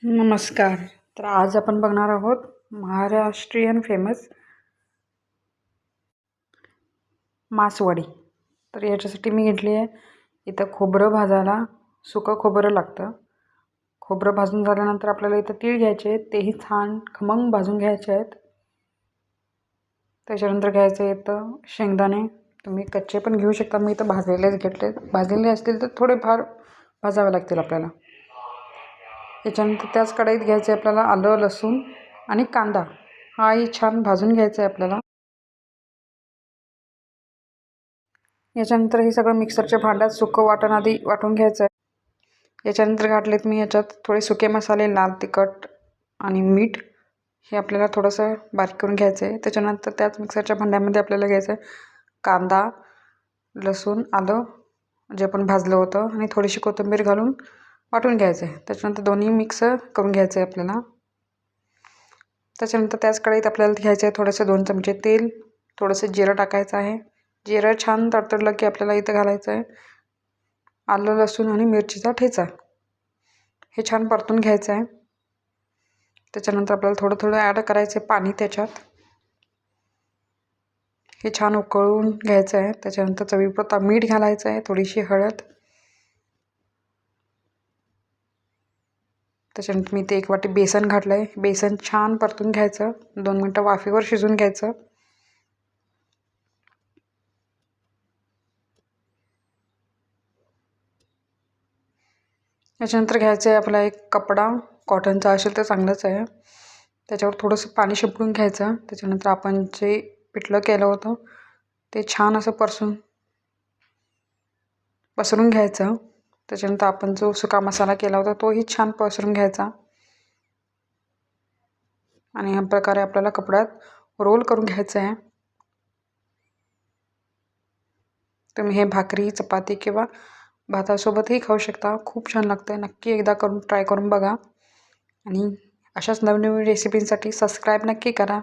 नमस्कार. तर आज आपण बघणार आहोत महाराष्ट्रीयन फेमस मासवडी. तर याच्यासाठी मी घेतली आहे इथं खोबरं भाजायला सुकं खोबरं लागतं. खोबरं भाजून झाल्यानंतर आपल्याला इथं तीळ घ्यायचे आहेत, तेही छान खमंग भाजून घ्यायचे आहेत. त्याच्यानंतर घ्यायचं इथं शेंगदाणे. तुम्ही कच्चे पण घेऊ शकता, मी इथं भाजलेलेच घेतले. भाजलेले असतील तर थोडेफार भाजावे लागतील आपल्याला. याच्यानंतर त्याच कढईत घ्यायचे आपल्याला आलं, लसूण आणि कांदा. हाही छान भाजून घ्यायचा आहे आपल्याला. याच्यानंतर हे सगळं मिक्सरच्या भांड्यात सुकं वाटण आधी वाटून घ्यायचं आहे. याच्यानंतर घातलेत मी याच्यात थोडे सुके मसाले, लाल तिखट आणि मीठ. हे आपल्याला थोडंसं बारीक करून घ्यायचं आहे. त्याच्यानंतर त्याच मिक्सरच्या भांड्यामध्ये आपल्याला घ्यायचं आहे कांदा, लसूण, आलं जे आपण भाजलं होतं आणि थोडीशी कोथिंबीर घालून वाटून घ्यायचं आहे. त्याच्यानंतर दोन्ही मिक्स करून घ्यायचं आहे आपल्याला. त्याच्यानंतर त्याच कढईत आपल्याला घ्यायचं आहे थोडंसं 2 चमचे तेल, थोडंसं जिरं टाकायचं आहे. जिरं छान तडतडलं की आपल्याला इथं घालायचं आहे आलं, लसूण आणि मिरचीचा ठेचा. हे छान परतून घ्यायचं आहे. त्याच्यानंतर आपल्याला थोडं थोडं ॲड करायचं आहे पाणी त्याच्यात. हे छान उकळून घ्यायचं आहे. त्याच्यानंतर चवीपुरता मीठ घालायचं आहे, थोडीशी हळद. त्याच्यानंतर मी इथे 1 वाटी बेसन घातलं आहे. बेसन छान परतून घ्यायचं, 2 मिनटं वाफेवर शिजवून घ्यायचं. याच्यानंतर घ्यायचं आहे आपला एक कपडा, कॉटनचा असेल तर चांगलंच आहे. त्याच्यावर थोडंसं पाणी शिंपडून घ्यायचं. त्याच्यानंतर आपण जे पिठलं केलं होतं ते छान असं पसरून घ्यायचं. त्याच्यानंतर आपण जो सुका मसाला केला होता तोही छान पसरून घ्यायचा आणि ह्या प्रकारे आपल्याला कपड्यात रोल करून घ्यायचं आहे. तुम्ही हे भाकरी, चपाती किंवा भातासोबतही खाऊ शकता. खूप छान लागतं. नक्की एकदा ट्राय करून बघा आणि अशाच नवनवीन रेसिपींसाठी सबस्क्राईब नक्की करा.